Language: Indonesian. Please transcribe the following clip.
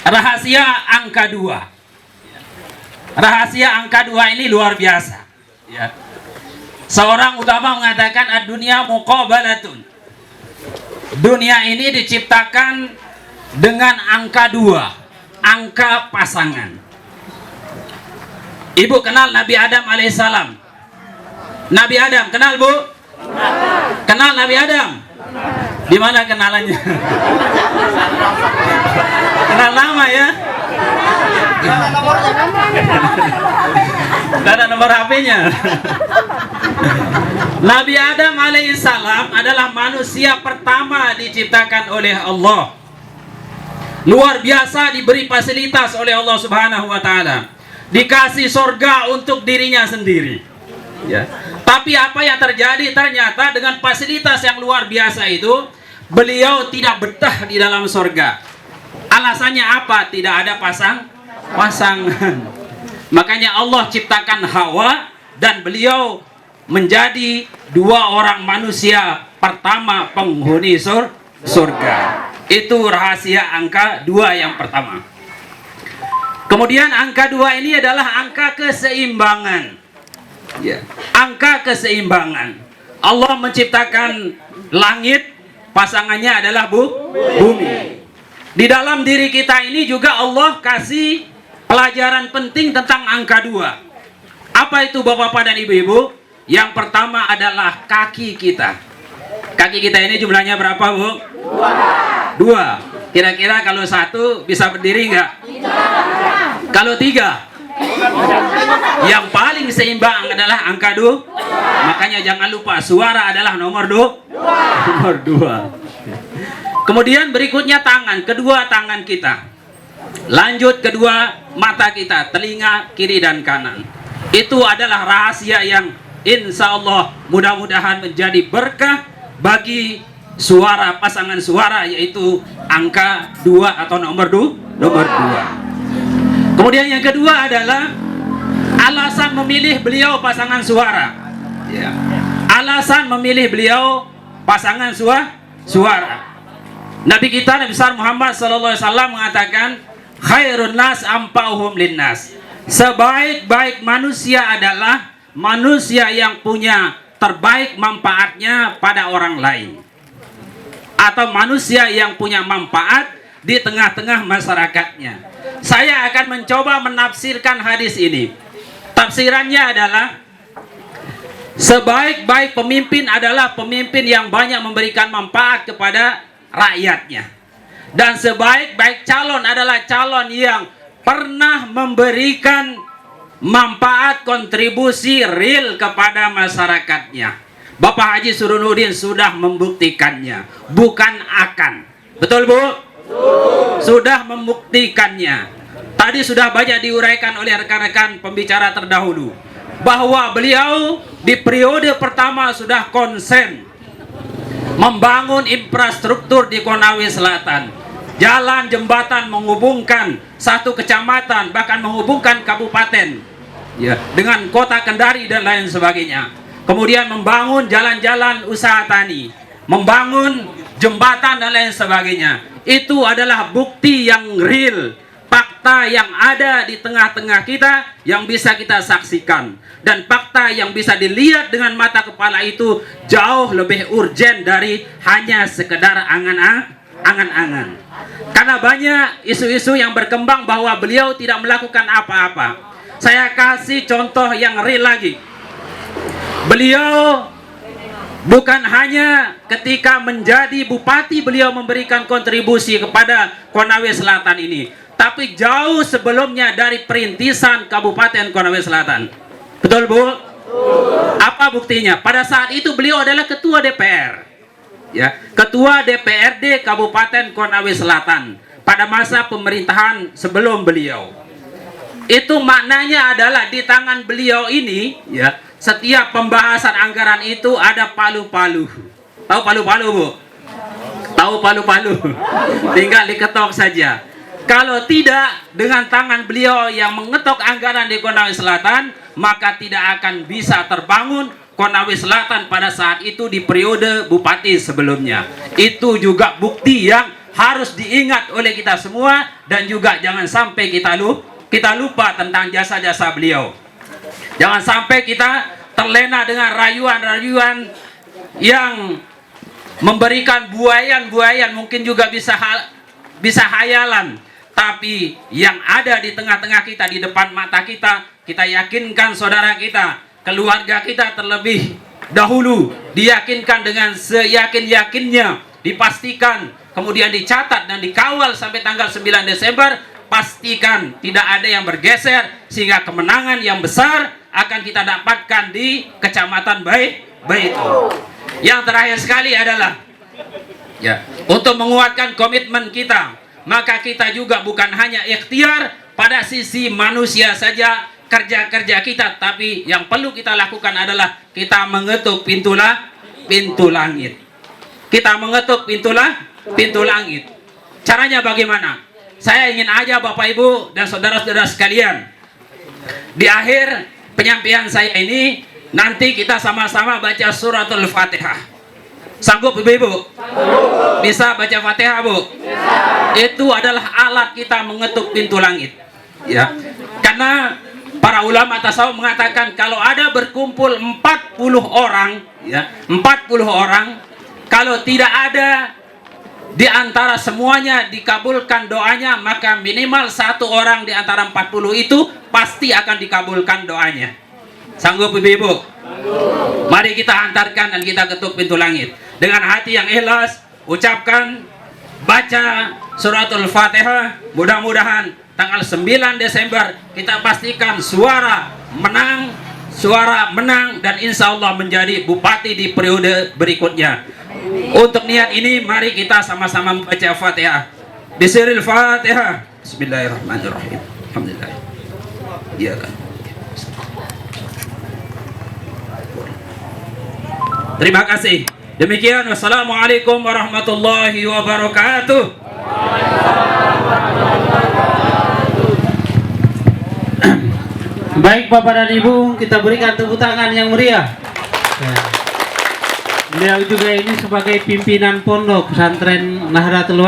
rahasia angka 2. Rahasia angka 2 ini luar biasa. Ya. Seorang ulama mengatakan ad-dunya muqabalatun. Dunia ini diciptakan dengan angka 2, angka pasangan. Ibu kenal Nabi Adam alaihissalam? Nabi Adam kenal, Bu? Kenal Nabi Adam? Di mana kenalannya? Kenal nama ya? Tidak ada nomor HP-nya. Nabi Adam alaihissalam adalah manusia pertama diciptakan oleh Allah. Luar biasa, diberi fasilitas oleh Allah Subhanahu wa taala. Dikasih surga untuk dirinya sendiri. Ya. Tapi apa yang terjadi, ternyata dengan fasilitas yang luar biasa itu, beliau tidak betah di dalam surga. Alasannya apa? Tidak ada pasangan. Makanya Allah ciptakan Hawa, dan beliau menjadi 2 orang manusia pertama penghuni surga. Itu rahasia angka 2 yang pertama. Kemudian angka 2 ini adalah angka keseimbangan. Ya. Angka keseimbangan. Allah menciptakan langit, pasangannya adalah bumi. Di dalam diri kita ini juga Allah kasih pelajaran penting tentang angka 2. Apa itu Bapak-bapak dan Ibu-ibu? Yang pertama adalah kaki kita. Kaki kita ini jumlahnya berapa, Bu? 2. Kira-kira kalau 1 bisa berdiri nggak? Kalau 3? Yang paling seimbang adalah angka 2. Makanya jangan lupa, suara adalah nomor 2. Nomor 2. Kemudian berikutnya tangan, kedua tangan kita. Lanjut kedua mata kita, telinga kiri dan kanan. Itu adalah rahasia yang insya Allah mudah-mudahan menjadi berkah bagi suara, pasangan suara, yaitu angka 2 atau nomor 2. Kemudian yang kedua adalah alasan memilih beliau pasangan suara. Ya. Alasan memilih beliau pasangan suara. Nabi kita Nabi besar Muhammad SAW mengatakan, khairun nas ampauhum linnas. Sebaik-baik manusia adalah manusia yang punya terbaik manfaatnya pada orang lain, atau manusia yang punya manfaat di tengah-tengah masyarakatnya. Saya akan mencoba menafsirkan hadis ini. Tafsirannya adalah, sebaik-baik pemimpin adalah pemimpin yang banyak memberikan manfaat kepada rakyatnya. Dan sebaik-baik calon adalah calon yang pernah memberikan manfaat, kontribusi real kepada masyarakatnya. Bapak Haji Surunuddin sudah membuktikannya, bukan akan. Betul, Bu? Sudah membuktikannya. Tadi sudah banyak diuraikan oleh rekan-rekan pembicara terdahulu, bahwa beliau di periode pertama sudah konsen membangun infrastruktur di Konawe Selatan. Jalan, jembatan menghubungkan satu kecamatan, bahkan menghubungkan kabupaten ya, dengan kota Kendari dan lain sebagainya. Kemudian membangun jalan-jalan usaha tani, membangun jembatan dan lain sebagainya. Itu adalah bukti yang real, fakta yang ada di tengah-tengah kita yang bisa kita saksikan. Dan fakta yang bisa dilihat dengan mata kepala itu jauh lebih urgen dari hanya sekedar angan-angan. Karena banyak isu-isu yang berkembang bahwa beliau tidak melakukan apa-apa. Saya kasih contoh yang real lagi. Beliau bukan hanya ketika menjadi bupati beliau memberikan kontribusi kepada Konawe Selatan ini, tapi jauh sebelumnya dari perintisan Kabupaten Konawe Selatan. Betul, Bu? Apa buktinya? Pada saat itu beliau adalah ketua DPR. Ya, ketua DPRD Kabupaten Konawe Selatan pada masa pemerintahan sebelum beliau. Itu maknanya adalah di tangan beliau ini, ya, setiap pembahasan anggaran itu ada palu-palu. Tahu palu-palu, Bu? Tahu palu-palu? Tinggal diketok saja. Kalau tidak, dengan tangan beliau yang mengetok anggaran di Konawe Selatan, maka tidak akan bisa terbangun Konawe Selatan pada saat itu di periode bupati sebelumnya. Itu juga bukti yang harus diingat oleh kita semua, dan juga jangan sampai kita lupa tentang jasa-jasa beliau. Jangan sampai kita terlena dengan rayuan-rayuan yang memberikan buayan-buayan, mungkin juga bisa hayalan, tapi yang ada di tengah-tengah kita, di depan mata kita, kita yakinkan saudara kita, keluarga kita terlebih dahulu, diyakinkan dengan seyakin-yakinnya, dipastikan, kemudian dicatat dan dikawal sampai tanggal 9 Desember, pastikan tidak ada yang bergeser, sehingga kemenangan yang besar akan kita dapatkan di Kecamatan Baitul. Yang terakhir sekali adalah untuk menguatkan komitmen kita, maka kita juga bukan hanya ikhtiar pada sisi manusia saja, kerja-kerja kita, tapi yang perlu kita lakukan adalah kita mengetuk pintu langit. Kita mengetuk pintu langit. Caranya bagaimana? Saya ingin aja Bapak Ibu dan saudara-saudara sekalian, di akhir penyampaian saya ini, nanti kita sama-sama baca suratul Fatihah. Sanggup Ibu? Bisa baca Fatihah, Bu? Bisa. Itu adalah alat kita mengetuk pintu langit. Ya. Karena para ulama tasawuf mengatakan kalau ada berkumpul 40 orang, ya, 40 orang, kalau tidak ada di antara semuanya dikabulkan doanya, maka minimal satu orang di antara 40 itu pasti akan dikabulkan doanya. Sanggup Ibu? Mari kita hantarkan dan kita ketuk pintu langit. Dengan hati yang ikhlas, ucapkan, baca suratul Fatihah. Mudah-mudahan tanggal 9 Desember kita pastikan suara menang dan insya Allah menjadi bupati di periode berikutnya. Untuk niat ini mari kita sama-sama membaca Fatihah. Bisiril Fatihah. Bismillahirrahmanirrahim. Alhamdulillah. Iya kan. Terima kasih. Demikian, wassalamualaikum warahmatullahi wabarakatuh. Baik Bapak dan Ibu, kita berikan tepuk tangan yang meriah. Beliau juga ini sebagai pimpinan pondok pesantren Nahdlatul